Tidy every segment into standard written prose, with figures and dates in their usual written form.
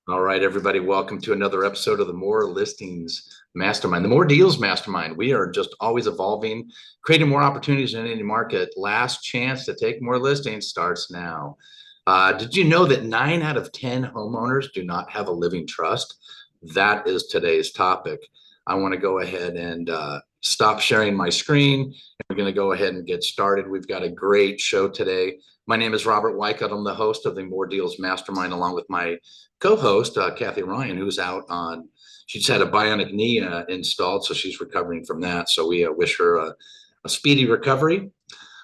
All right, everybody, welcome to another episode of the More Listings Mastermind, the More Deals Mastermind. We are just always evolving, creating more opportunities in any market. Last chance to take more listings starts now. Did you know that 9 out of 10 homeowners do not have a living trust? That is today's topic. I want to go ahead and stop sharing my screen. We're going to go ahead and get started. We've got a great show today. My name is Robert Weichelt. I'm the host of the More Deals Mastermind, along with my co-host, Kathy Ryan, who's out on, she's had a bionic knee installed, so she's recovering from that. So we wish her a speedy recovery.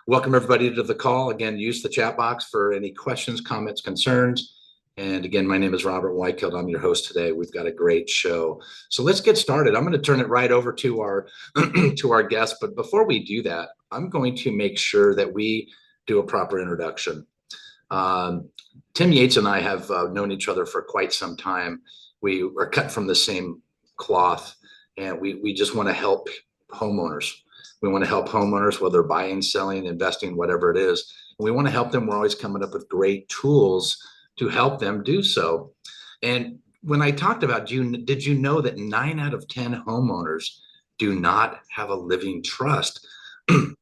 Welcome everybody to the call. Again, use the chat box for any questions, comments, concerns. And again, my name is Robert Weichelt. I'm your host today. We've got a great show. So let's get started. I'm going to turn it right over to our to our guest. But before we do that, I'm going to make sure that we do a proper introduction. Tim Yates and I have known each other for quite some time. We are cut from the same cloth, and we just want to help homeowners. We want to help homeowners, whether buying, selling, investing, whatever it is. And we want to help them. We're always coming up with great tools to help them do so. And when I talked about, did you know that 9 out of 10 homeowners do not have a living trust?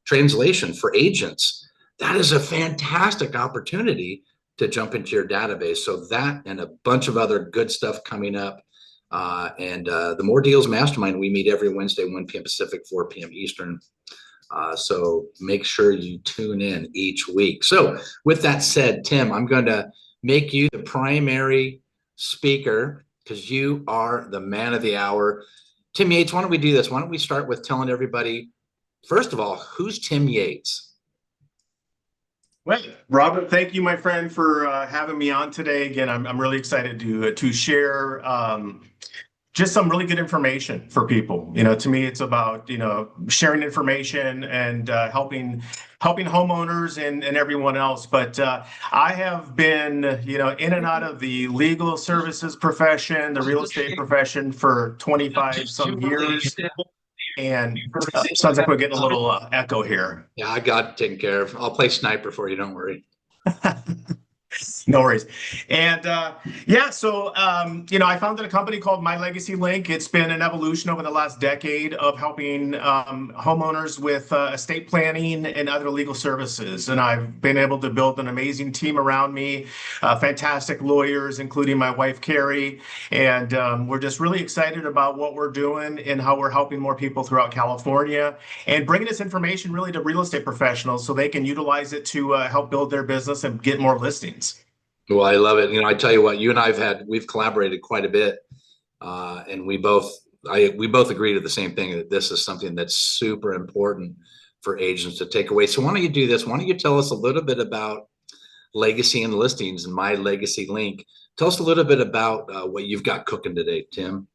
Translation for agents, that is a fantastic opportunity to jump into your database. So that and a bunch of other good stuff coming up. The More Deals Mastermind, we meet every Wednesday, 1 p.m. Pacific, 4 p.m. Eastern. So make sure you tune in each week. So with that said, Tim, I'm going to make you the primary speaker because you are the man of the hour. Tim Yates, why don't we do this? Why don't we start with telling everybody, first of all, who's Tim Yates? Well, Robert, thank you, my friend, for having me on today. Again, I'm really excited to share just some really good information for people. To me, it's about sharing information and helping homeowners and everyone else. But I have been in and out of the legal services profession, the real estate profession for 25 some years. And sounds like we're getting a little echo here. Yeah, I got it taken care of. I'll play sniper for you. Don't worry. No worries. And so I founded a company called MyLegacyLink. It's been an evolution over the last decade of helping homeowners with estate planning and other legal services. And I've been able to build an amazing team around me, fantastic lawyers, including my wife, Carrie. And we're just really excited about what we're doing and how we're helping more people throughout California and bringing this information really to real estate professionals so they can utilize it to help build their business and get more listings. Well, I love it. I tell you what, you and we've collaborated quite a bit, and we both agree to the same thing, that this is something that's super important for agents to take away. So why don't you do this? Why don't you tell us a little bit about legacy and listings and MyLegacyLink? Tell us a little bit about what you've got cooking today, Tim.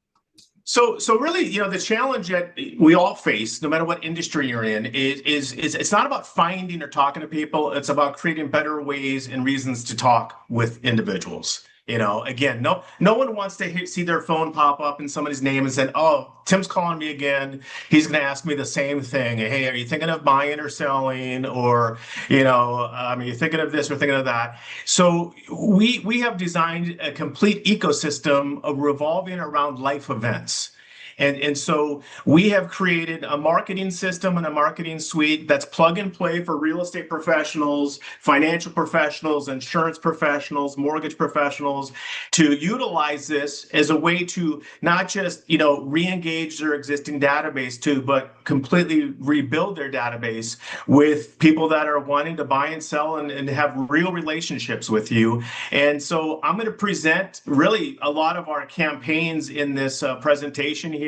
So really, the challenge that we all face, no matter what industry you're in, is it's not about finding or talking to people. It's about creating better ways and reasons to talk with individuals. Again, no one wants to see their phone pop up in somebody's name and say, "Oh, Tim's calling me again. He's going to ask me the same thing. Hey, are you thinking of buying or selling? Or, are you thinking of this or thinking of that?" So we have designed a complete ecosystem of revolving around life events. And so we have created a marketing system and a marketing suite that's plug and play for real estate professionals, financial professionals, insurance professionals, mortgage professionals, to utilize this as a way to not just, re-engage their existing database but completely rebuild their database with people that are wanting to buy and sell and have real relationships with you. And so I'm going to present really a lot of our campaigns in this presentation here.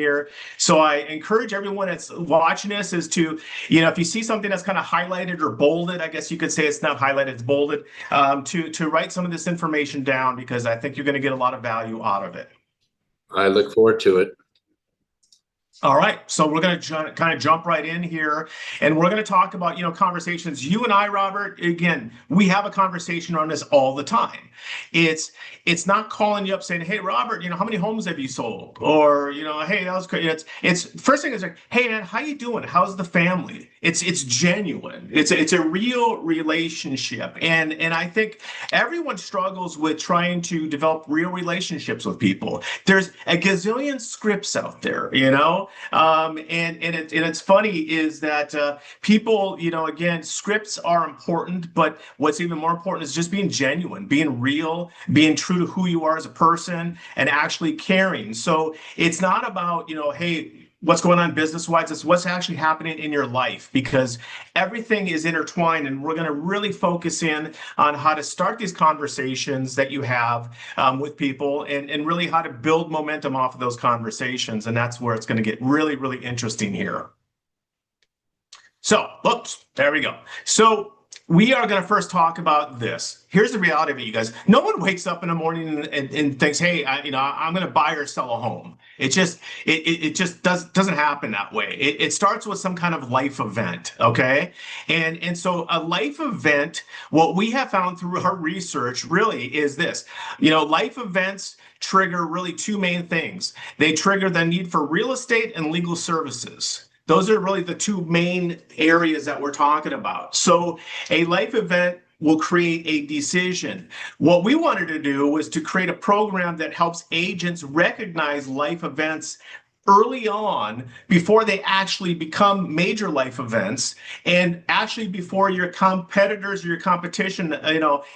So I encourage everyone that's watching this is to, if you see something that's kind of highlighted or bolded, I guess you could say it's not highlighted, it's bolded, to write some of this information down, because I think you're going to get a lot of value out of it. I look forward to it. All right, so we're going to kind of jump right in here, and we're going to talk about, conversations. You and I, Robert, again, we have a conversation on this all the time. It's it's not calling you up saying, "Hey, Robert, how many homes have you sold?" Or, "Hey, that was great." It's first thing is like, "Hey, man, how you doing? How's the family?" It's genuine. It's a real relationship, and I think everyone struggles with trying to develop real relationships with people. There's a gazillion scripts out there, and it's funny is that people, again, scripts are important, but what's even more important is just being genuine, being real, being true to who you are as a person, and actually caring. So it's not about, hey, what's going on business wise, it's what's actually happening in your life, because everything is intertwined, and we're going to really focus in on how to start these conversations that you have with people, and really how to build momentum off of those conversations. And that's where it's going to get really, really interesting here. So, oops, there we go. So we are going to first talk about this. Here's the reality of it, you guys. No one wakes up in the morning and thinks, "Hey, I'm going to buy or sell a home." It just doesn't happen that way. It starts with some kind of life event, okay? And so a life event, what we have found through our research really is this. Life events trigger really two main things. They trigger the need for real estate and legal services. Those are really the two main areas that we're talking about. So a life event will create a decision. What we wanted to do was to create a program that helps agents recognize life events early on before they actually become major life events, and actually before your competitors or your competition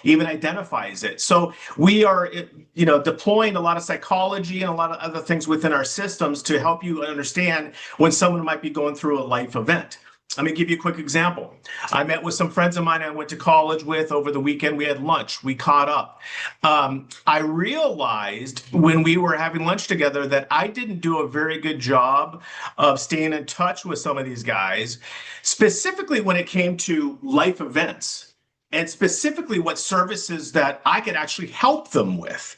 even identifies it. So we are deploying a lot of psychology and a lot of other things within our systems to help you understand when someone might be going through a life event. Let me give you a quick example. I met with some friends of mine I went to college with over the weekend. We had lunch. We caught up. I realized when we were having lunch together that I didn't do a very good job of staying in touch with some of these guys, specifically when it came to life events, and specifically what services that I could actually help them with.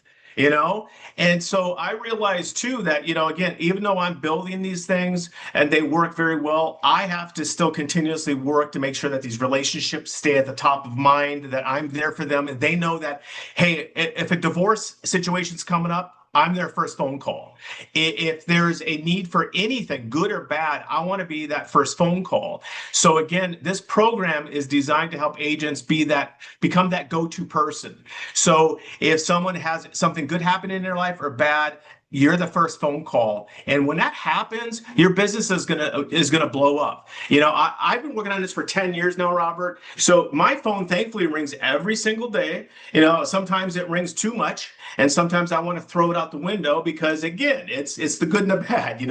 And so I realized too that, again, even though I'm building these things and they work very well, I have to still continuously work to make sure that these relationships stay at the top of mind, that I'm there for them, and they know that, hey, if a divorce situation's coming up, I'm their first phone call. If there's a need for anything, good or bad, I want to be that first phone call. So again, this program is designed to help agents become that go-to person. So if someone has something good happen in their life or bad, you're the first phone call, and when that happens, your business is gonna blow up. I've been working on this for 10 years now, Robert. So my phone thankfully rings every single day. Sometimes it rings too much, and sometimes I want to throw it out the window because, again, it's the good and the bad.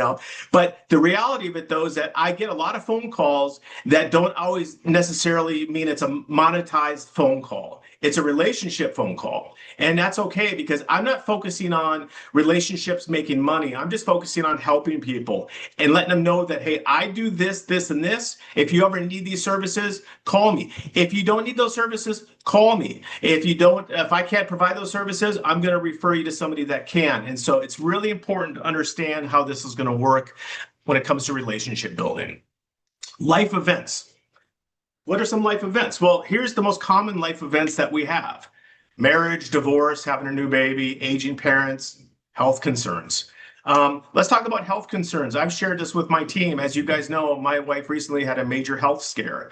But the reality of it, though, is that I get a lot of phone calls that don't always necessarily mean it's a monetized phone call. It's a relationship phone call. And that's okay, because I'm not focusing on relationships making money. I'm just focusing on helping people and letting them know that, hey, I do this, this, and this. If you ever need these services, call me. If you don't need those services, call me. If I can't provide those services, I'm going to refer you to somebody that can. And so it's really important to understand how this is going to work when it comes to relationship building. Life events. What are some life events? Well, here's the most common life events that we have: marriage, divorce, having a new baby, aging parents, health concerns. Let's talk about health concerns. I've shared this with my team. As you guys know, my wife recently had a major health scare.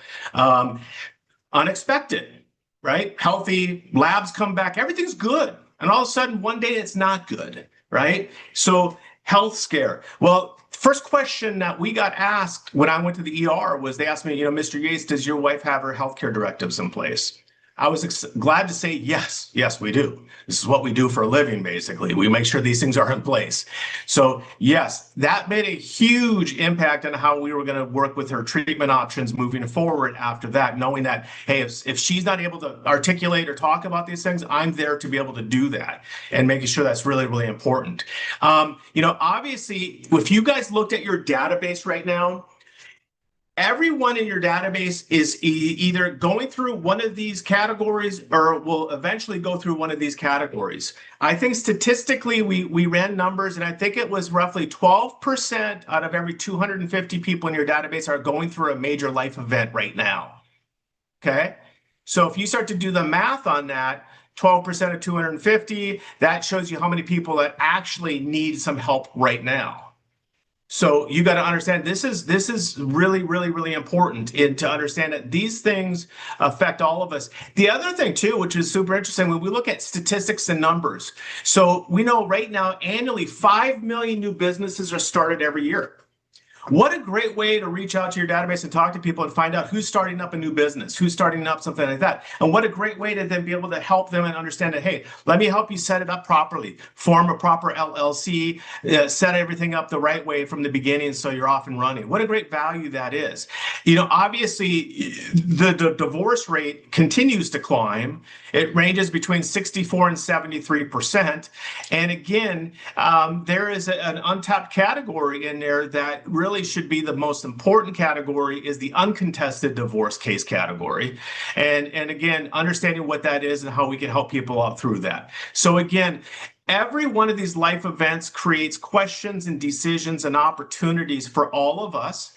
Unexpected, right? Healthy, labs come back, everything's good. And all of a sudden, one day it's not good, right? So health scare. Well, first question that we got asked when I went to the ER was, they asked me, Mr. Yates, does your wife have her healthcare directives in place? I was glad to say yes. Yes, we do. This is what we do for a living, basically. We make sure these things are in place. So yes, that made a huge impact on how we were going to work with her treatment options moving forward after that, knowing that, hey, if she's not able to articulate or talk about these things, I'm there to be able to do that, and making sure that's really, really important. Obviously, if you guys looked at your database right now, everyone in your database is either going through one of these categories or will eventually go through one of these categories. I think statistically, we ran numbers, and I think it was roughly 12% out of every 250 people in your database are going through a major life event right now. Okay? So if you start to do the math on that, 12% of 250, that shows you how many people that actually need some help right now. So you got to understand this is really, really, really important to understand that these things affect all of us. The other thing too, which is super interesting, when we look at statistics and numbers, so we know right now annually 5 million new businesses are started every year. What a great way to reach out to your database and talk to people and find out who's starting up a new business, who's starting up something like that. And what a great way to then be able to help them and understand that, hey, let me help you set it up properly, form a proper LLC, set everything up the right way from the beginning so you're off and running. What a great value that is. You know, obviously, the divorce rate continues to climb. It ranges between 64 and 73%. And again, there is an untapped category in there that really should be the most important category, is the uncontested divorce case category. And again, understanding what that is and how we can help people out through that. So again, every one of these life events creates questions and decisions and opportunities for all of us.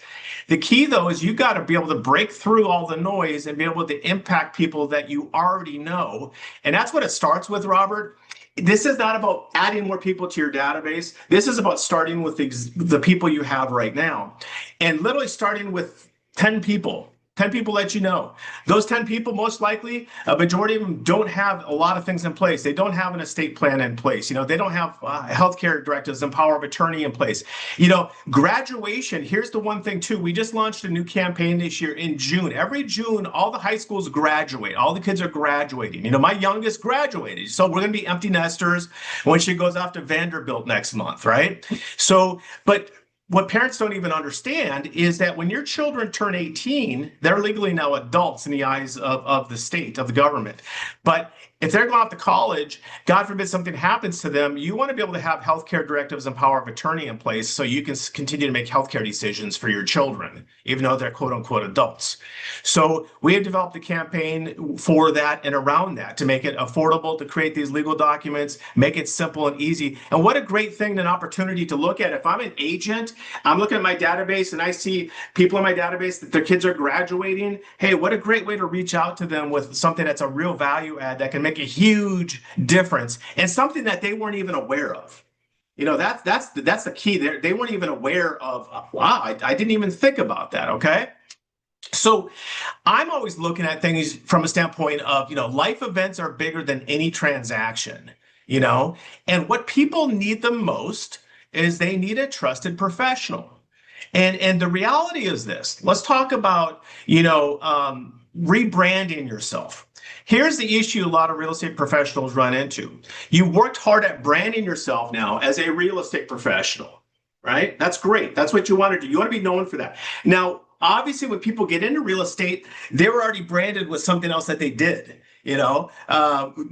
The key, though, is you got to be able to break through all the noise and be able to impact people that you already know. And that's what it starts with, Robert. This is not about adding more people to your database. This is about starting with the people you have right now, and literally starting with 10 people. 10 people that you know. Those 10 people, most likely, a majority of them don't have a lot of things in place. They don't have an estate plan in place. You know, they don't have healthcare directives and power of attorney in place. You know, graduation, here's the one thing too. We just launched a new campaign this year in June. Every June, all the high schools graduate. All the kids are graduating. You know, my youngest graduated. So we're going to be empty nesters when she goes off to Vanderbilt next month, right? So, but what parents don't even understand is that when your children turn 18, they're legally now adults in the eyes of the state, of the government. But if they're going off to college, God forbid something happens to them, you want to be able to have healthcare directives and power of attorney in place so you can continue to make healthcare decisions for your children, even though they're quote unquote adults. So we have developed a campaign for that and around that to make it affordable to create these legal documents, make it simple and easy. And what a great thing, an opportunity to look at. If I'm an agent, I'm looking at my database and I see people in my database that their kids are graduating. Hey, what a great way to reach out to them with something that's a real value add that can make a huge difference and something that they weren't even aware of. You know, that's the key. They weren't even aware of, wow, I didn't even think about that, okay? So I'm always looking at things from a standpoint of, you know, life events are bigger than any transaction, you know, and what people need the most is they need a trusted professional. And the reality is this. Let's talk about, you know, rebranding yourself. Here's the issue a lot of real estate professionals run into. You worked hard at branding yourself now as a real estate professional, right? That's great. That's what you want to do. You want to be known for that. Now, obviously, when people get into real estate, they were already branded with something else that they did. You know,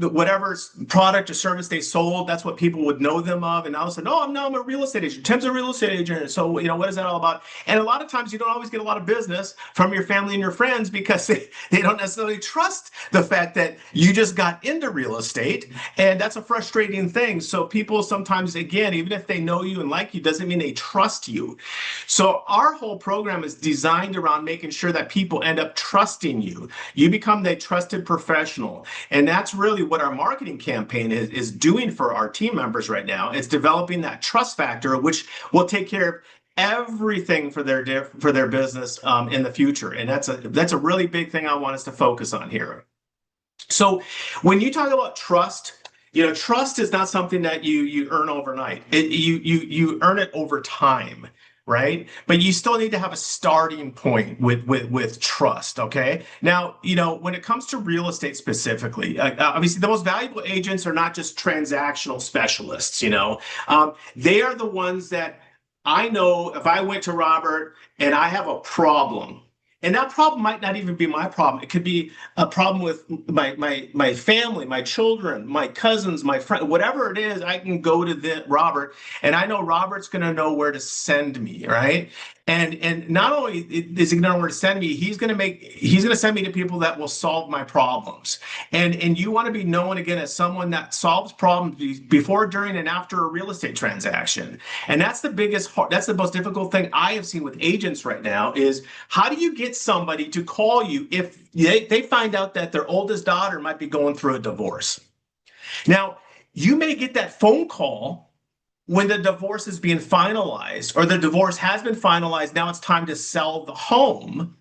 whatever product or service they sold, that's what people would know them of. And all of a sudden, oh, I'm a real estate agent. Tim's a real estate agent. So, you know, what is that all about? And a lot of times you don't always get a lot of business from your family and your friends because they don't necessarily trust the fact that you just got into real estate. And that's a frustrating thing. So people sometimes, again, even if they know you and like you, doesn't mean they trust you. So our whole program is designed around making sure that people end up trusting you. You become the trusted professional. And that's really what our marketing campaign is doing for our team members right now. It's developing that trust factor, which will take care of everything for their business in the future. And that's a really big thing I want us to focus on here. So when you talk about trust, you know, trust is not something that you earn overnight. You earn it over time. Right? But you still need to have a starting point with trust, okay? Now, you know, when it comes to real estate specifically, obviously the most valuable agents are not just transactional specialists, you know? They are the ones that I know if I went to Robert and I have a problem, and that problem might not even be my problem. It could be a problem with my family, my children, my cousins, my friend, whatever it is, I can go to Robert, and I know Robert's going to know where to send me, right? And not only is he going to know where to send me, he's going to send me to people that will solve my problems. And you want to be known again as someone that solves problems before, during, and after a real estate transaction. And that's that's the most difficult thing I have seen with agents right now is how do you get somebody to call you if they find out that their oldest daughter might be going through a divorce? Now, you may get that phone call when the divorce is being finalized or the divorce has been finalized. Now it's time to sell the home.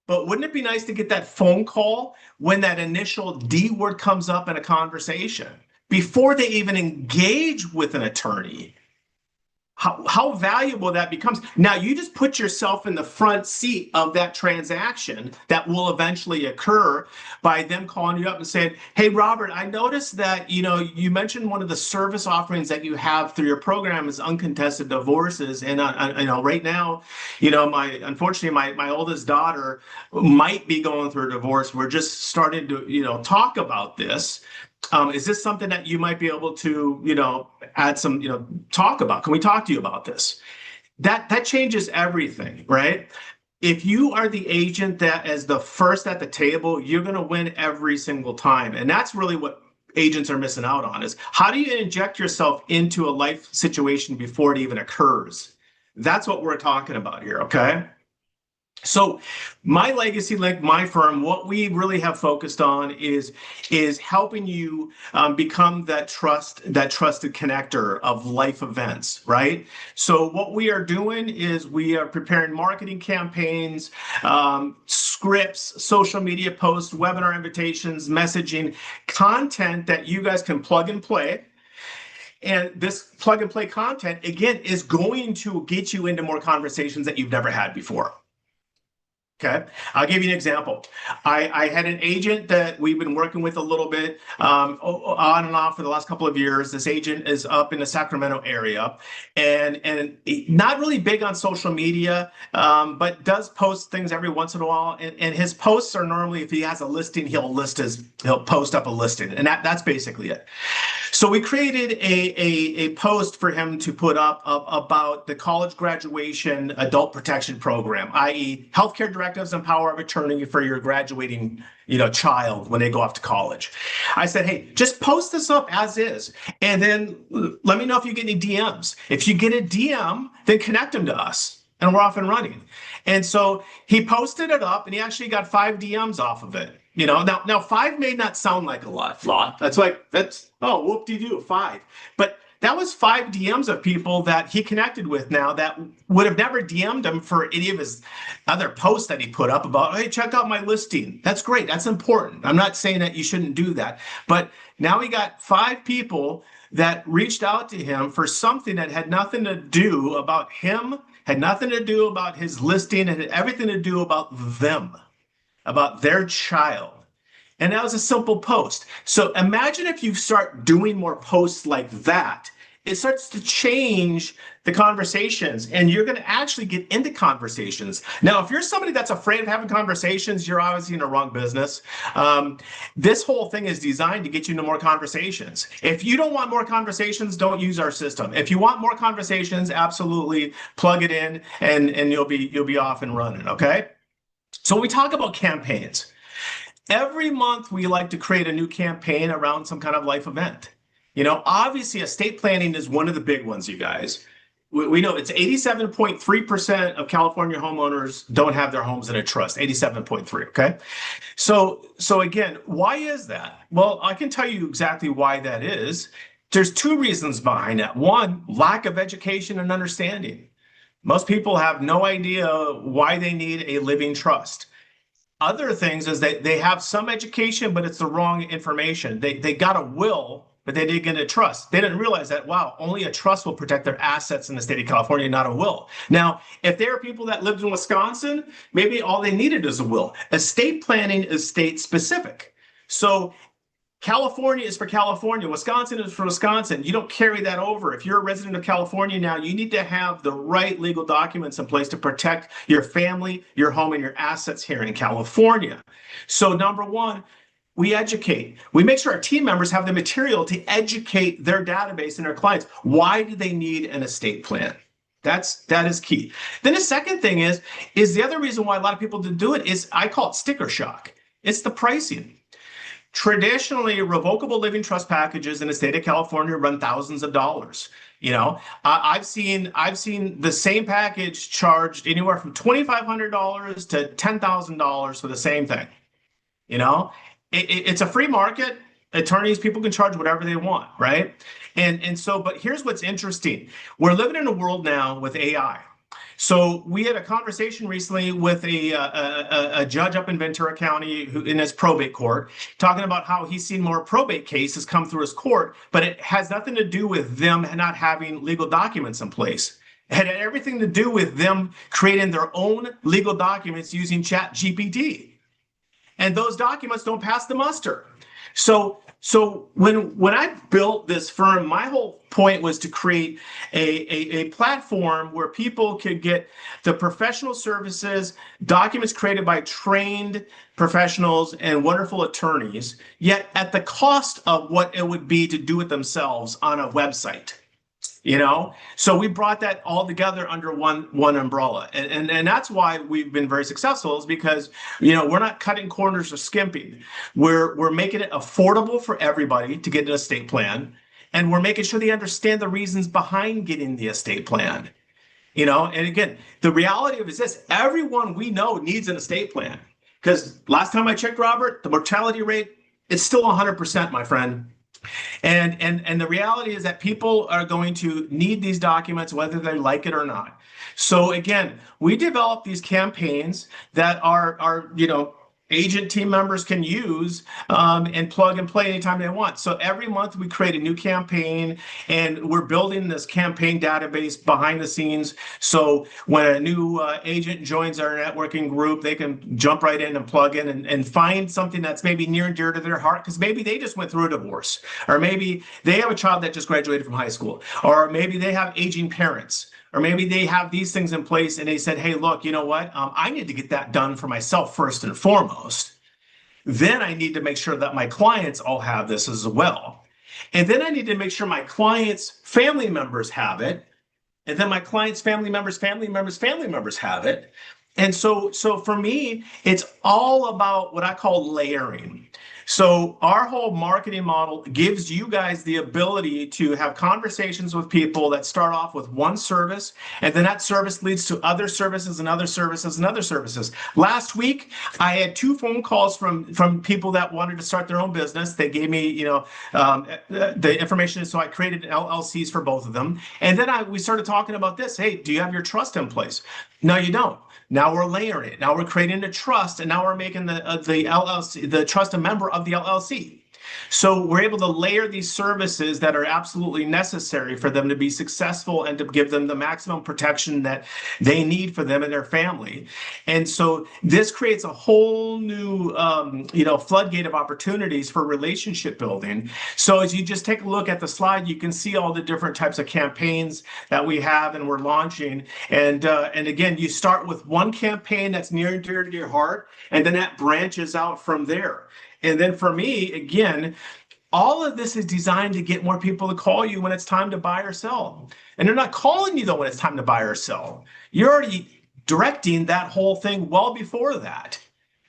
But wouldn't it be nice to get that phone call when that initial D word comes up in a conversation before they even engage with an attorney? How valuable that becomes. Now you just put yourself in the front seat of that transaction that will eventually occur by them calling you up and saying, hey, Robert, I noticed that, you mentioned one of the service offerings that you have through your program is uncontested divorces. And right now, unfortunately, my oldest daughter might be going through a divorce. We're just starting to, talk about this. Is this something that you might be able to, add some, talk about? Can we talk to you about this? That changes everything, right? If you are the agent that is the first at the table, you're going to win every single time. And that's really what agents are missing out on is how do you inject yourself into a life situation before it even occurs? That's what we're talking about here, okay? So MyLegacyLink, my firm, what we really have focused on is helping you become that trusted connector of life events, right? So what we are doing is we are preparing marketing campaigns, scripts, social media posts, webinar invitations, messaging, content that you guys can plug and play. And this plug and play content, again, is going to get you into more conversations that you've never had before. Okay, I'll give you an example. I had an agent that we've been working with a little bit on and off for the last couple of years. This agent is up in the Sacramento area and not really big on social media, but does post things every once in a while. And his posts are normally, if he has a listing, he'll post up a listing. And that's basically it. So we created a post for him to put up about the college graduation adult protection program, i.e. healthcare directives and power of attorney for your graduating child when they go off to college. I said, hey, just post this up as is. And then let me know if you get any DMs. If you get a DM, then connect them to us and we're off and running. And so he posted it up and he actually got 5 DMs off of it. Now 5 may not sound like a lot. Oh, whoop-de-doo, 5. But that was 5 DMs of people that he connected with now that would have never DM'd him for any of his other posts that he put up about, hey, check out my listing. That's great. That's important. I'm not saying that you shouldn't do that. But now he got 5 people that reached out to him for something that had nothing to do about him, had nothing to do about his listing, and had everything to do about them, about their child. And that was a simple post. So imagine if you start doing more posts like that, it starts to change the conversations and you're going to actually get into conversations. Now, if you're somebody that's afraid of having conversations, you're obviously in the wrong business. This whole thing is designed to get you into more conversations. If you don't want more conversations, don't use our system. If you want more conversations, absolutely plug it in and you'll be off and running, okay? So when we talk about campaigns, every month we like to create a new campaign around some kind of life event. Obviously estate planning is one of the big ones, you guys. We know it's 87.3% of California homeowners don't have their homes in a trust, 87.3, okay? So again, why is that? Well, I can tell you exactly why that is. There's 2 reasons behind that. One, lack of education and understanding. Most people have no idea why they need a living trust. Other things is that they have some education, but it's the wrong information. They got a will, but they didn't get a trust. They didn't realize that, wow, only a trust will protect their assets in the state of California, not a will. Now, if there are people that lived in Wisconsin, maybe all they needed is a will. Estate planning is state specific. So California is for California. Wisconsin is for Wisconsin. You don't carry that over. If you're a resident of California now, you need to have the right legal documents in place to protect your family, your home, and your assets here in California. So number 1, we educate. We make sure our team members have the material to educate their database and their clients. Why do they need an estate plan? That is key. Then the second thing is the other reason why a lot of people didn't do it is I call it sticker shock. It's the pricing. Traditionally, revocable living trust packages in the state of California run thousands of dollars. I've seen the same package charged anywhere from $2,500 to $10,000 for the same thing. It's a free market. Attorneys, people can charge whatever they want, right? But here's what's interesting. We're living in a world now with AI. So we had a conversation recently with a judge up in Ventura County in his probate court, talking about how he's seen more probate cases come through his court, but it has nothing to do with them not having legal documents in place. It had everything to do with them creating their own legal documents using ChatGPT. And those documents don't pass the muster. So when I built this firm, my whole point was to create a platform where people could get the professional services, documents created by trained professionals and wonderful attorneys, yet at the cost of what it would be to do it themselves on a website. So we brought that all together under one umbrella, and that's why we've been very successful, is because we're not cutting corners or skimping. We're making it affordable for everybody to get an estate plan, and we're making sure they understand the reasons behind getting the estate plan. And again, the reality of it is this: everyone we know needs an estate plan, because last time I checked, Robert, the mortality rate is still 100%, my friend. And the reality is that people are going to need these documents whether they like it or not. So again, we develop these campaigns that our agent team members can use and plug and play anytime they want. So every month we create a new campaign, and we're building this campaign database behind the scenes. So when a new agent joins our networking group, they can jump right in and plug in and find something that's maybe near and dear to their heart, because maybe they just went through a divorce, or maybe they have a child that just graduated from high school, or maybe they have aging parents, or maybe they have these things in place and they said, hey, look, you know what? I need to get that done for myself first and foremost. Then I need to make sure that my clients all have this as well. And then I need to make sure my clients' family members have it. And then my clients' family members have it. And so for me, it's all about what I call layering. So our whole marketing model gives you guys the ability to have conversations with people that start off with one service, and then that service leads to other services and other services and other services. Last week, I had 2 phone calls from people that wanted to start their own business. They gave me, the information, so I created LLCs for both of them. And then we started talking about this. Hey, do you have your trust in place? No, you don't. Now we're layering it. Now we're creating a trust, and now we're making the LLC, the trust, a member of the LLC. So we're able to layer these services that are absolutely necessary for them to be successful and to give them the maximum protection that they need for them and their family. And so this creates a whole new, floodgate of opportunities for relationship building. So as you just take a look at the slide, you can see all the different types of campaigns that we have and we're launching. And again, you start with one campaign that's near and dear to your heart, and then that branches out from there. And then for me, again, all of this is designed to get more people to call you when it's time to buy or sell. And they're not calling you, though, when it's time to buy or sell. You're already directing that whole thing well before that.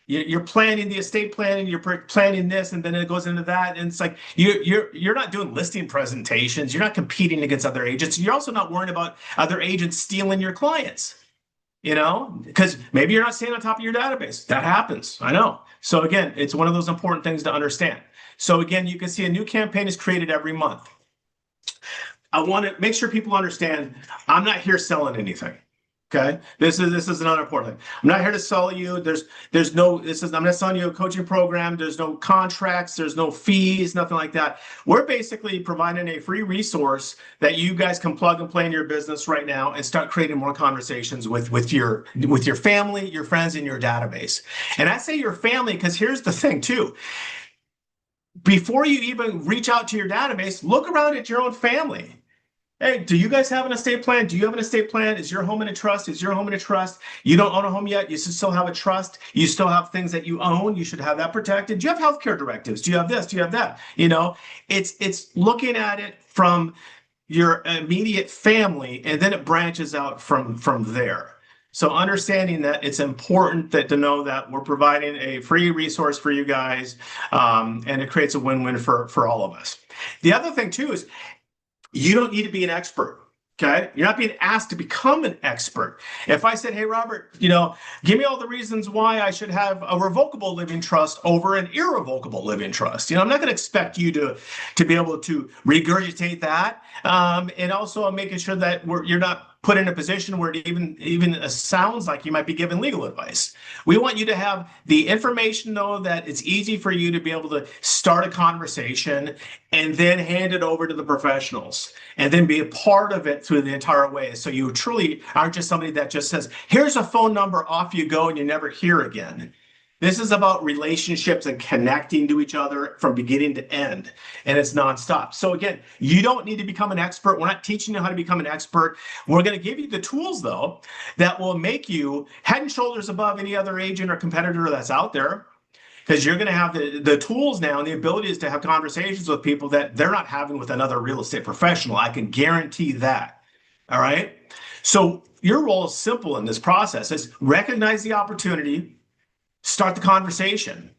You're planning the estate planning, you're planning this, and then it goes into that. And it's like you're not doing listing presentations. You're not competing against other agents. You're also not worrying about other agents stealing your clients. Because maybe you're not staying on top of your database. That happens. I know. So again, it's one of those important things to understand. So again, you can see a new campaign is created every month. I want to make sure people understand I'm not here selling anything. Okay, this is another important thing. I'm not here to sell you. I'm not selling you a coaching program. There's no contracts. There's no fees. Nothing like that. We're basically providing a free resource that you guys can plug and play in your business right now and start creating more conversations with your family, your friends, and your database. And I say your family because here's the thing too. Before you even reach out to your database, look around at your own family. Hey, do you guys have an estate plan? Do you have an estate plan? Is your home in a trust? Is your home in a trust? You don't own a home yet. You should still have a trust. You still have things that you own. You should have that protected. Do you have healthcare directives? Do you have this? Do you have that? It's looking at it from your immediate family, and then it branches out from there. So understanding that it's important to know that we're providing a free resource for you guys, and it creates a win-win for all of us. The other thing too is you don't need to be an expert. Okay, you're not being asked to become an expert. If I said, "Hey, Robert, give me all the reasons why I should have a revocable living trust over an irrevocable living trust," I'm not going to expect you to be able to regurgitate that, and also making sure that you're not put in a position where it even sounds like you might be giving legal advice. We want you to have the information, though, that it's easy for you to be able to start a conversation and then hand it over to the professionals and then be a part of it through the entire way. So you truly aren't just somebody that just says, "Here's a phone number, off you go," and you never hear again. This is about relationships and connecting to each other from beginning to end, and it's nonstop. So again, you don't need to become an expert. We're not teaching you how to become an expert. We're going to give you the tools, though, that will make you head and shoulders above any other agent or competitor that's out there, because you're going to have the tools now and the abilities to have conversations with people that they're not having with another real estate professional. I can guarantee that. All right? So your role is simple in this process. Is recognize the opportunity, start the conversation,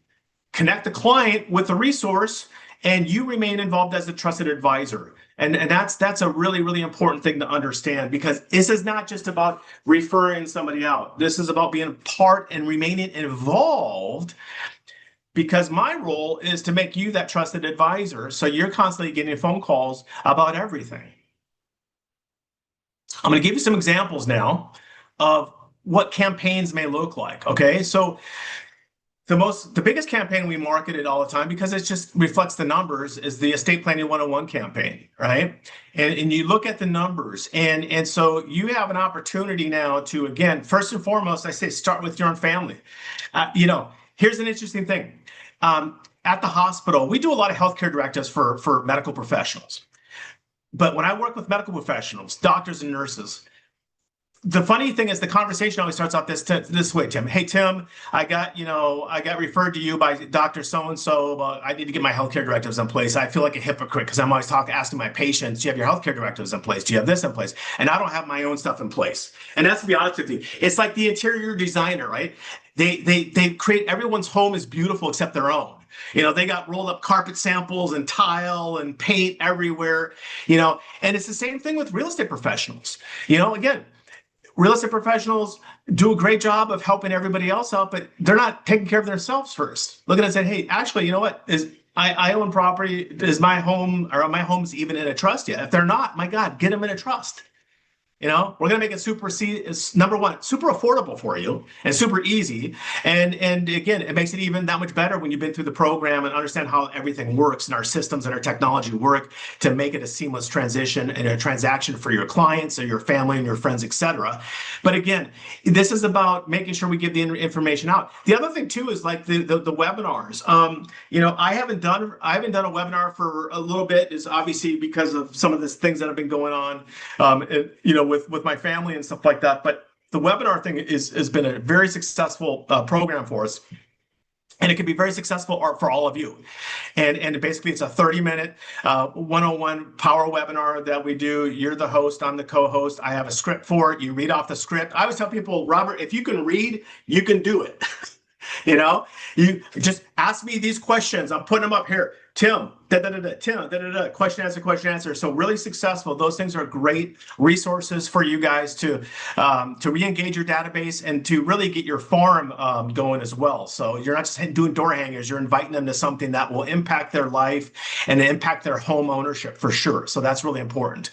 connect the client with the resource, and you remain involved as a trusted advisor. And that's a really, really important thing to understand, because this is not just about referring somebody out. This is about being part and remaining involved, because my role is to make you that trusted advisor. So you're constantly getting phone calls about everything. I'm going to give you some examples now of what campaigns may look like. Okay, so the biggest campaign we marketed all the time, because it just reflects the numbers, is the Estate Planning 101 campaign, right? And you look at the numbers, and so you have an opportunity now to, again, first and foremost, I say start with your own family. Here's an interesting thing. At the hospital, we do a lot of healthcare directives for medical professionals. But when I work with medical professionals, doctors and nurses, the funny thing is the conversation always starts off this way, Tim. "Hey, Tim, I got referred to you by Dr. So-and-so, but I need to get my healthcare directives in place. I feel like a hypocrite because I'm always asking my patients, do you have your healthcare directives in place? Do you have this in place? And I don't have my own stuff in place." And that's, to be honest with you, it's like the interior designer, right? They create everyone's home is beautiful except their own. They got rolled up carpet samples and tile and paint everywhere, and it's the same thing with real estate professionals. Again, real estate professionals do a great job of helping everybody else out, but they're not taking care of themselves first. Looking and saying, "Hey, actually, you know what? I own property. Is my home, or my home's even in a trust yet?" If they're not, my God, get them in a trust. We're going to make it number one, super affordable for you and super easy. And again, it makes it even that much better when you've been through the program and understand how everything works and our systems and our technology work to make it a seamless transition and a transaction for your clients or your family and your friends, etc. But again, this is about making sure we give the information out. The other thing too is like the webinars. I haven't done a webinar for a little bit, is obviously because of some of the things that have been going on, with my family and stuff like that. But the webinar thing has been a very successful program for us. And it can be very successful for all of you. And basically, it's a 30-minute 101 power webinar that we do. You're the host, I'm the co-host. I have a script for it. You read off the script. I always tell people, Robert, if you can read, you can do it. You just ask me these questions. I'm putting them up here. Tim, Tim, question, answer. So really successful. Those things are great resources for you guys to re-engage your database and to really get your farm going as well. So you're not just doing door hangers, you're inviting them to something that will impact their life and impact their home ownership for sure. So that's really important.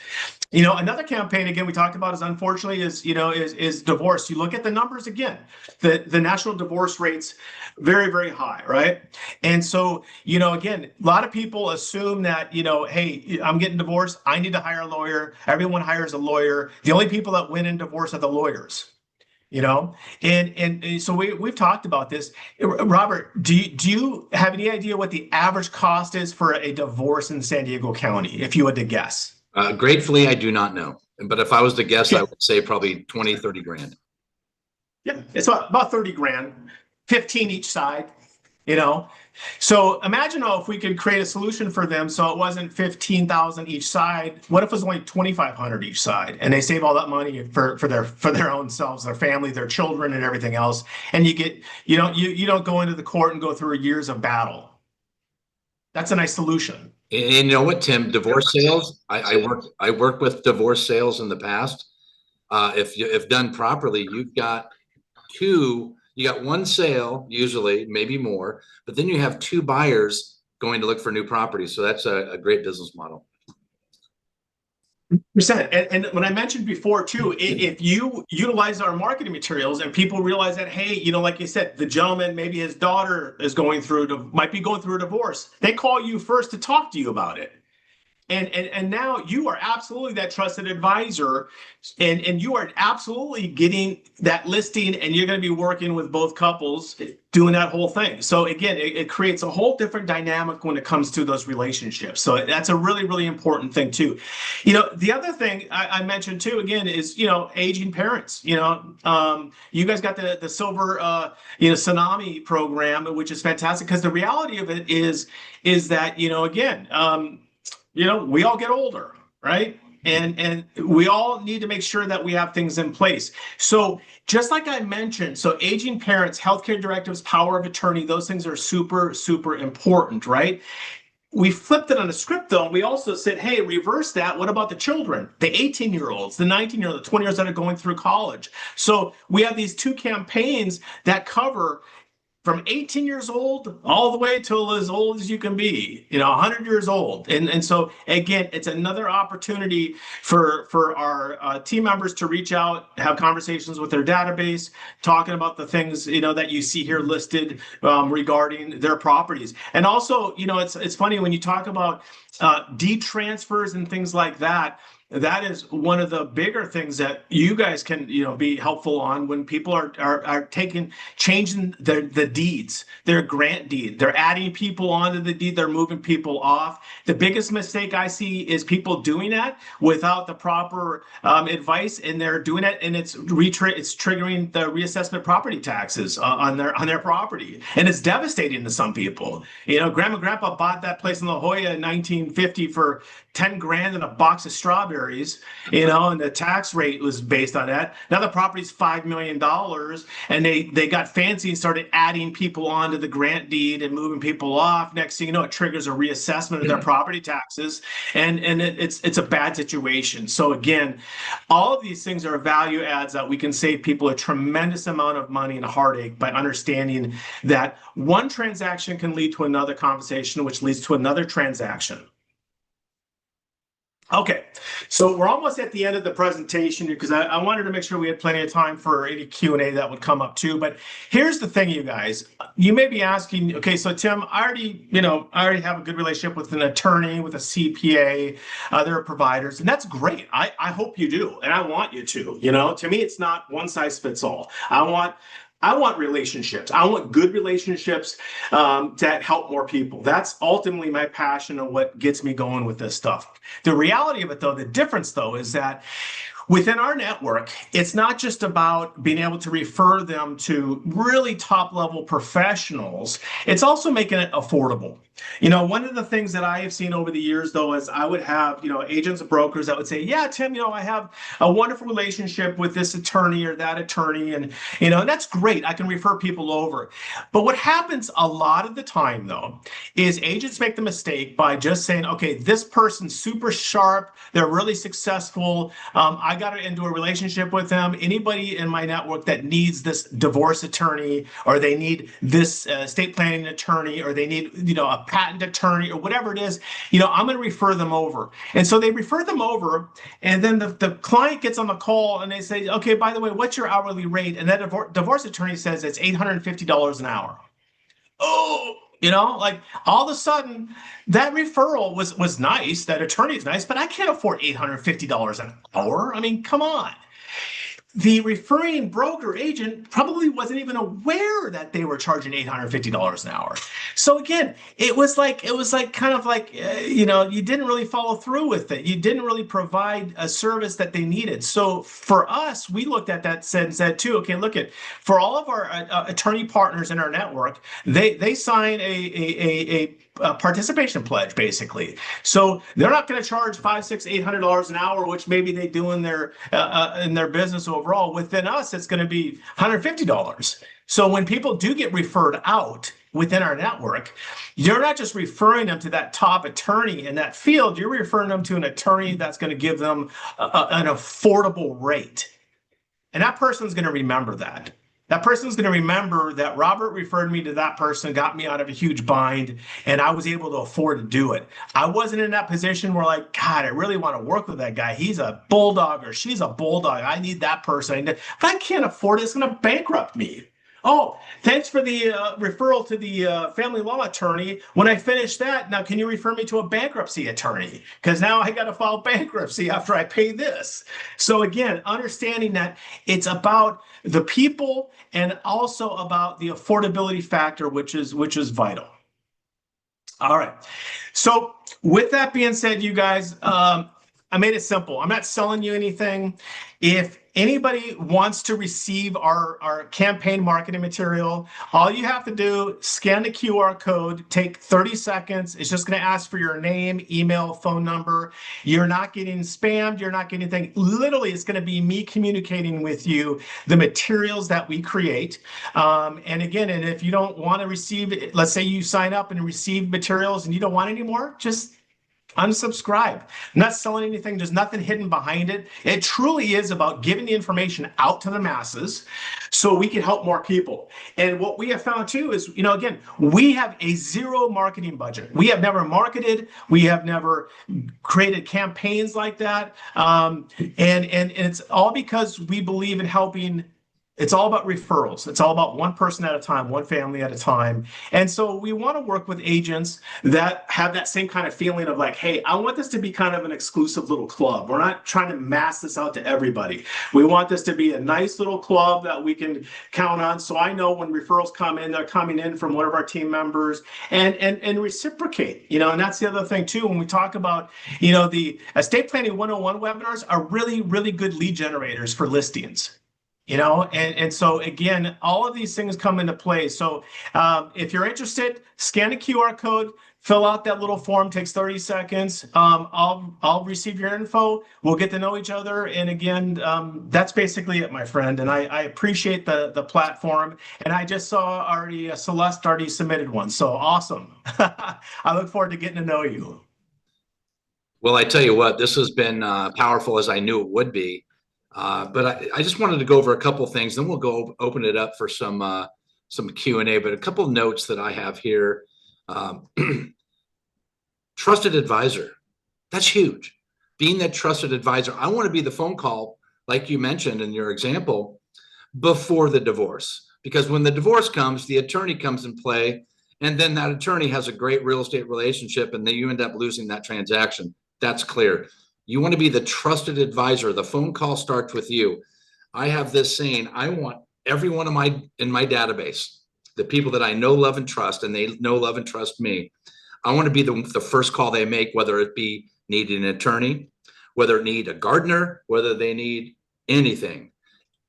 Another campaign, again, we talked about unfortunately is divorce. You look at the numbers again, the national divorce rates, very, very high, right? And so, again, a lot of people assume that, hey, I'm getting divorced, I need to hire a lawyer. Everyone hires a lawyer. The only people that win in divorce are the lawyers. And so we've talked about this. Robert, do you have any idea what the average cost is for a divorce in San Diego County, if you had to guess? Gratefully, I do not know. But if I was to guess, I would say probably 20, 30 grand. Yeah, it's about 30 grand, 15 each side. you know. So imagine if we could create a solution for them so it wasn't 15,000 each side. What if it was only 2,500 each side, and they save all that money for their own selves, their family, their children, and everything else. And you don't go into the court and go through years of battle. That's a nice solution. And you know what, Tim? Divorce sales. I worked with divorce sales in the past. If done properly, you've got two. You got one sale, usually, maybe more, but then you have two buyers going to look for new properties. So that's a great business model. Percent. And when I mentioned before too, if you utilize our marketing materials and people realize that, hey, like you said, the gentleman, maybe his daughter might be going through a divorce, they call you first to talk to you about it. And now you are absolutely that trusted advisor, and you are absolutely getting that listing, and you're going to be working with both couples doing that whole thing. So again, it creates a whole different dynamic when it comes to those relationships. So that's a really, really important thing too. The other thing I mentioned too, again, is, aging parents. You guys got the silver, tsunami program, which is fantastic, because the reality of it is that, again, we all get older, right? And we all need to make sure that we have things in place. So just like I mentioned, so aging parents, healthcare directives, power of attorney, those things are super, super important, right? We flipped it on the script though, and we also said, hey, reverse that. What about the children, the 18-year-olds, the 19-year-olds, the 20-year-olds that are going through college? So we have these two campaigns that cover from 18 years old all the way till as old as you can be, 100 years old. And so again, it's another opportunity for our team members to reach out, have conversations with their database, talking about the things, that you see here listed regarding their properties. And also, it's funny when you talk about deed transfers and things like that. That is one of the bigger things that you guys can, be helpful on when people are changing the deeds, their grant deed. They're adding people onto the deed. They're moving people off. The biggest mistake I see is people doing that without the proper advice, and they're doing it, and it's triggering the reassessment property taxes on their property, and it's devastating to some people. Grandma and grandpa bought that place in La Jolla in 1950 for 10 grand and a box of strawberries, and the tax rate was based on that. Now the property's $5 million, and they got fancy and started adding people onto the grant deed and moving people off. Next thing you know, it triggers a reassessment of their property taxes, and it's a bad situation. So again, all of these things are value adds that we can save people a tremendous amount of money and heartache by understanding that one transaction can lead to another conversation, which leads to another transaction. Okay, so we're almost at the end of the presentation because I wanted to make sure we had plenty of time for any Q&A that would come up too. But here's the thing, you guys. You may be asking, okay, so Tim, I already have a good relationship with an attorney, with a CPA, other providers, and that's great. I hope you do, and I want you to. To me, it's not one size fits all. I want relationships. I want good relationships that help more people. That's ultimately my passion and what gets me going with this stuff. The reality of it, though, the difference, though, is that within our network, it's not just about being able to refer them to really top-level professionals. It's also making it affordable. One of the things that I have seen over the years, though, is I would have, agents and brokers that would say, yeah, Tim, I have a wonderful relationship with this attorney or that attorney, and that's great. I can refer people over. But what happens a lot of the time, though, is agents make the mistake by just saying, okay, this person's super sharp. They're really successful. I got into a relationship with them. Anybody in my network that needs this divorce attorney, or they need this estate planning attorney, or they need, a patent attorney, or whatever it is, I'm going to refer them over. And so they refer them over, and then the client gets on the call and they say, okay, by the way, what's your hourly rate? And that divorce attorney says it's $850 an hour. Oh, like all of a sudden that referral was nice. That attorney is nice, but I can't afford $850 an hour. I mean, come on. the referring broker agent probably wasn't even aware that they were charging $850 an hour. So again, it was like kind of like you didn't really follow through with it. You didn't really provide a service that they needed. So for us, we looked at that and said too, okay, look at for all of our attorney partners in our network, they sign a participation pledge basically. So they're not going to charge $500, $600, $800 an hour, which maybe they do in their business overall. Within us, it's going to be $150. So when people do get referred out within our network, you're not just referring them to that top attorney in that field, you're referring them to an attorney that's going to give them an affordable rate. And that person's going to remember that. That person's going to remember that Robert referred me to that person, got me out of a huge bind, and I was able to afford to do it. I wasn't in that position where like, God, I really want to work with that guy. He's a bulldog or she's a bulldog. I need that person. But I can't afford it. It's going to bankrupt me. Oh, thanks for the referral to the family law attorney. When I finish that, now can you refer me to a bankruptcy attorney? Because now I got to file bankruptcy after I pay this. So again, understanding that it's about the people and also about the affordability factor, which is vital. All right. So with that being said, you guys, I made it simple. I'm not selling you anything. If anybody wants to receive our campaign marketing material, all you have to do, scan the QR code, take 30 seconds. It's just going to ask for your name, email, phone number. You're not getting spammed. You're not getting anything. Literally, it's going to be me communicating with you the materials that we create. And again, and if you don't want to receive it, let's say you sign up and receive materials and you don't want any more, just unsubscribe. I'm not selling anything. There's nothing hidden behind it. It truly is about giving the information out to the masses so we can help more people. And what we have found too is, again, we have a zero marketing budget. We have never marketed. We have never created campaigns like that. And it's all because we believe in helping. It's all about referrals. It's all about one person at a time, one family at a time. And so we want to work with agents that have that same kind of feeling of like, hey, I want this to be kind of an exclusive little club. We're not trying to mass this out to everybody. We want this to be a nice little club that we can count on. So I know when referrals come in, they're coming in from one of our team members and reciprocate, and that's the other thing too. When we talk about, the estate planning 101 webinars are really, really good lead generators for listings. And so again, all of these things come into play. So if you're interested, scan the QR code, fill out that little form, takes 30 seconds. I'll receive your info. We'll get to know each other. And again, that's basically it, my friend. And I appreciate the platform. And I just saw already Celeste already submitted one. So awesome. I look forward to getting to know you. Well, I tell you what, this has been powerful as I knew it would be. But I just wanted to go over a couple of things, then we'll go open it up for some Q&A, but a couple of notes that I have here. Trusted advisor, that's huge. Being that trusted advisor, I want to be the phone call, like you mentioned in your example, before the divorce. Because when the divorce comes, the attorney comes in play, and then that attorney has a great real estate relationship, and then you end up losing that transaction. That's clear. You want to be the trusted advisor. The phone call starts with you. I have this saying, I want everyone in my database, the people that I know, love, and trust, and they know, love, and trust me. I want to be the first call they make, whether it be needing an attorney, whether it need a gardener, whether they need anything.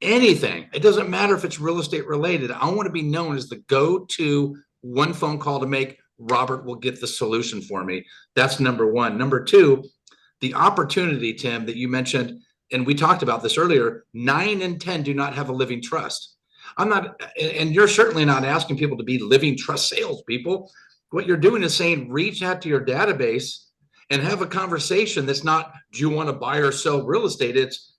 It doesn't matter if it's real estate related. I want to be known as the go-to one phone call to make. Robert will get the solution for me. That's number one. Number two, the opportunity, Tim, that you mentioned, and we talked about this earlier, 9 in 10 do not have a living trust. I'm not, and you're certainly not asking people to be living trust salespeople. What you're doing is saying, reach out to your database and have a conversation that's not, do you want to buy or sell real estate? It's,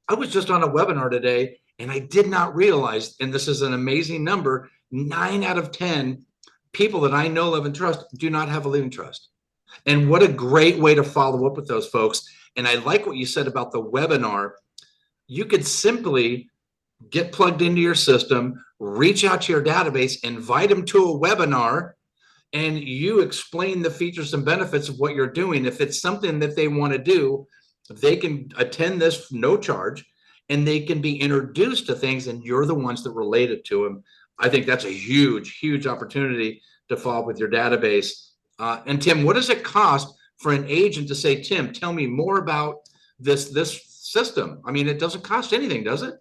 I was just on a webinar today and I did not realize, and this is an amazing number, 9 out of 10 people that I know, love, and trust do not have a living trust. And what a great way to follow up with those folks. And I like what you said about the webinar. You could simply get plugged into your system, reach out to your database, invite them to a webinar, and you explain the features and benefits of what you're doing. If it's something that they want to do, they can attend this no charge. and they can be introduced to things, and you're the ones that relate it to them. I think that's a huge, huge opportunity to follow up with your database. And Tim, what does it cost for an agent to say, Tim, tell me more about this system? I mean, it doesn't cost anything, does it?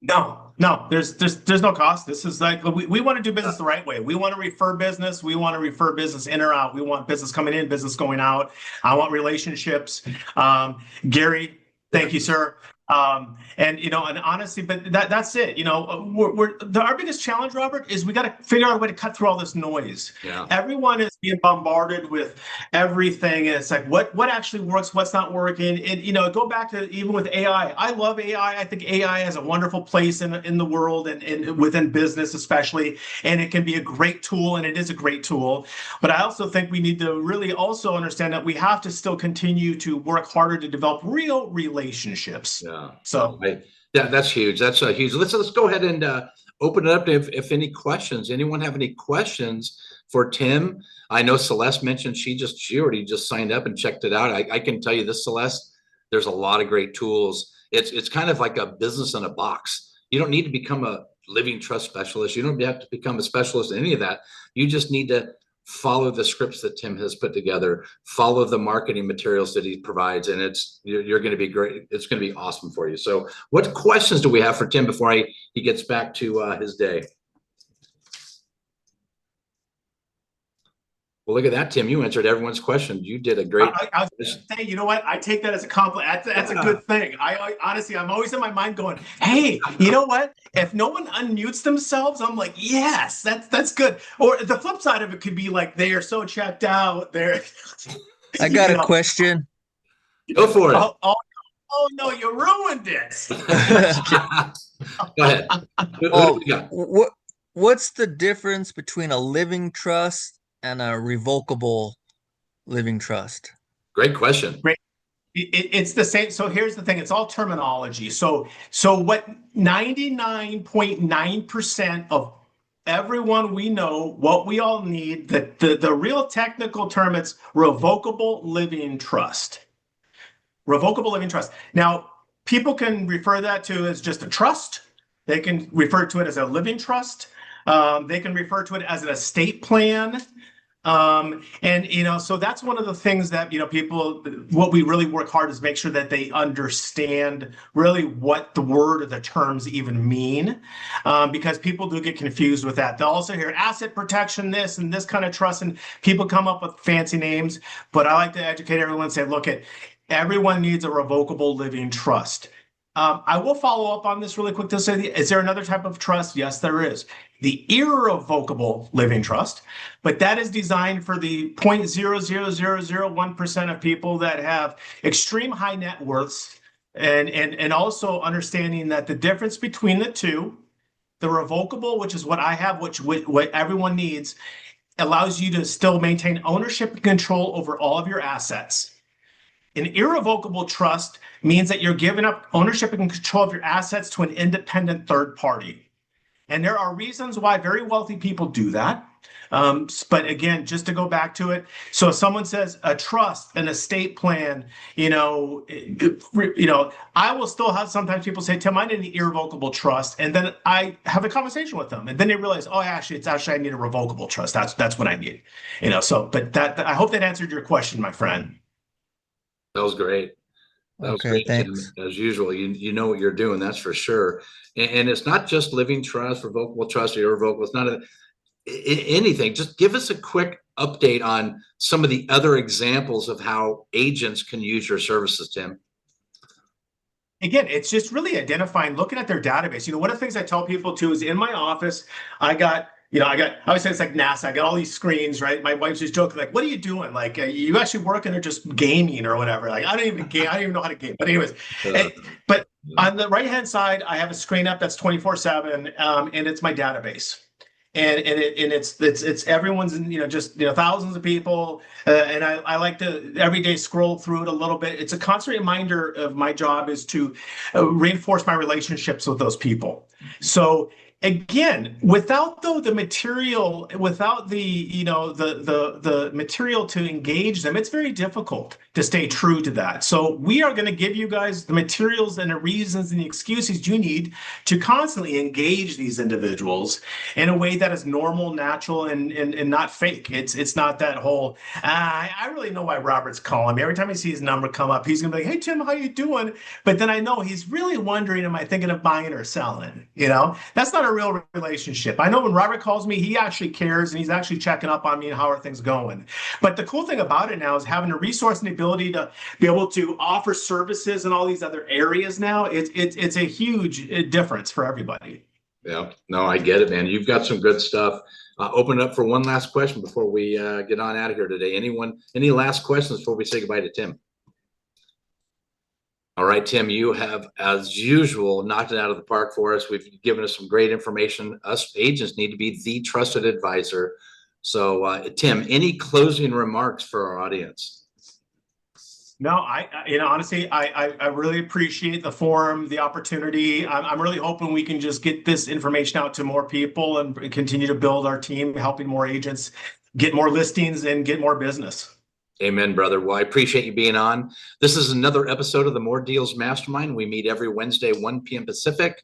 No, there's no cost. This is like, we want to do business the right way. We want to refer business. We want to refer business in or out. We want business coming in, business going out. I want relationships. Gary, thank you, sir. And honestly, but that's it. Our biggest challenge, Robert, is we got to figure out a way to cut through all this noise. Yeah. Everyone is being bombarded with everything, and it's like what actually works, what's not working. And go back to even with AI. I love AI. I think AI has a wonderful place in the world and within business especially, and it can be a great tool, and it is a great tool. But I also think we need to really also understand that we have to still continue to work harder to develop real relationships. Yeah. So yeah, that's huge. That's huge. Let's go ahead and open it up to if any questions. Anyone have any questions for Tim? I know Celeste mentioned she already just signed up and checked it out. I can tell you this, Celeste, there's a lot of great tools. It's kind of like a business in a box. You don't need to become a living trust specialist. You don't have to become a specialist in any of that. You just need to follow the scripts that Tim has put together, follow the marketing materials that he provides, and you're going to be great. It's going to be awesome for you. So what questions do we have for Tim before he gets back to his day? Well, look at that, Tim. You answered everyone's question. You did a great. I was saying, you know what? I take that as a compliment. That's a good thing. I honestly, I'm always in my mind going, hey, you know what? If no one unmutes themselves, I'm like, yes, that's good. Or the flip side of it could be like, they are so checked out. I got a question. Go for it. Oh no, you ruined it. Go ahead. What's the difference between a living trust and a revocable living trust? Great question. Great. It's the same. So here's the thing. It's all terminology. So what 99.9% of everyone we know, what we all need, the real technical term, it's revocable living trust. Revocable living trust. Now, people can refer that to as just a trust. They can refer to it as a living trust. They can refer to it as an estate plan. So that's one of the things that, people, what we really work hard is make sure that they understand really what the word or the terms even mean, because people do get confused with that. They'll also hear asset protection, this and this kind of trust, and people come up with fancy names, but I like to educate everyone and say, look, everyone needs a revocable living trust. I will follow up on this really quick to say, is there another type of trust? Yes, there is. The irrevocable living trust, but that is designed for the 0.00001% of people that have extreme high net worths, and also understanding that the difference between the two, the revocable, which is what I have, what everyone needs, allows you to still maintain ownership and control over all of your assets. An irrevocable trust means that you're giving up ownership and control of your assets to an independent third party. And there are reasons why very wealthy people do that. But again, just to go back to it, so if someone says a trust, an estate plan, I will still have sometimes people say, Tim, I need an irrevocable trust. And then I have a conversation with them. And then they realize, oh, actually, I need a revocable trust. That's what I need. But I hope that answered your question, my friend. That was great. That was great, thanks. Tim. As usual, you know what you're doing, that's for sure. And it's not just living trust, revocable trust, or irrevocable. It's not anything. Just give us a quick update on some of the other examples of how agents can use your services, Tim. Again, it's just really identifying, looking at their database. One of the things I tell people too is in my office, I always say it's like NASA. I got all these screens, right? My wife's just joking, like, what are you doing? Like, you actually working or just gaming or whatever? Like, I don't even game. I don't even know how to game. But anyways, but on the right-hand side, I have a screen up that's 24/7, and it's my database. And it's everyone's, just thousands of people, and I like to every day scroll through it a little bit. It's a constant reminder of my job is to reinforce my relationships with those people. So again, without the material, without the material to engage them, it's very difficult to stay true to that. So we are going to give you guys the materials and the reasons and the excuses you need to constantly engage these individuals in a way that is normal, natural, and not fake. It's not that whole, I really know why Robert's calling me. Every time he sees his number come up, he's gonna be like, hey Tim, how you doing? But then I know he's really wondering, am I thinking of buying or selling? That's not a real relationship. I know when Robert calls me, he actually cares and he's actually checking up on me and how are things going. But the cool thing about it now is having the resource and the ability to be able to offer services in all these other areas now. It's a huge difference for everybody. Yeah, no, I get it, man. You've got some good stuff. Open it up for one last question before we get on out of here today. Any last questions before we say goodbye to Tim? All right, Tim, you have, as usual, knocked it out of the park for us. We've given us some great information. Us agents need to be the trusted advisor. So, Tim, any closing remarks for our audience? No, honestly, I really appreciate the forum, the opportunity. I'm really hoping we can just get this information out to more people and continue to build our team, helping more agents get more listings and get more business. Amen, brother. Well, I appreciate you being on. This is another episode of the More Deals Mastermind. We meet every Wednesday, 1 p.m. Pacific,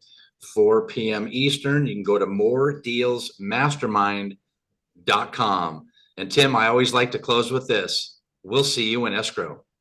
4 p.m. Eastern. You can go to moredealsmastermind.com. And Tim, I always like to close with this. We'll see you in escrow.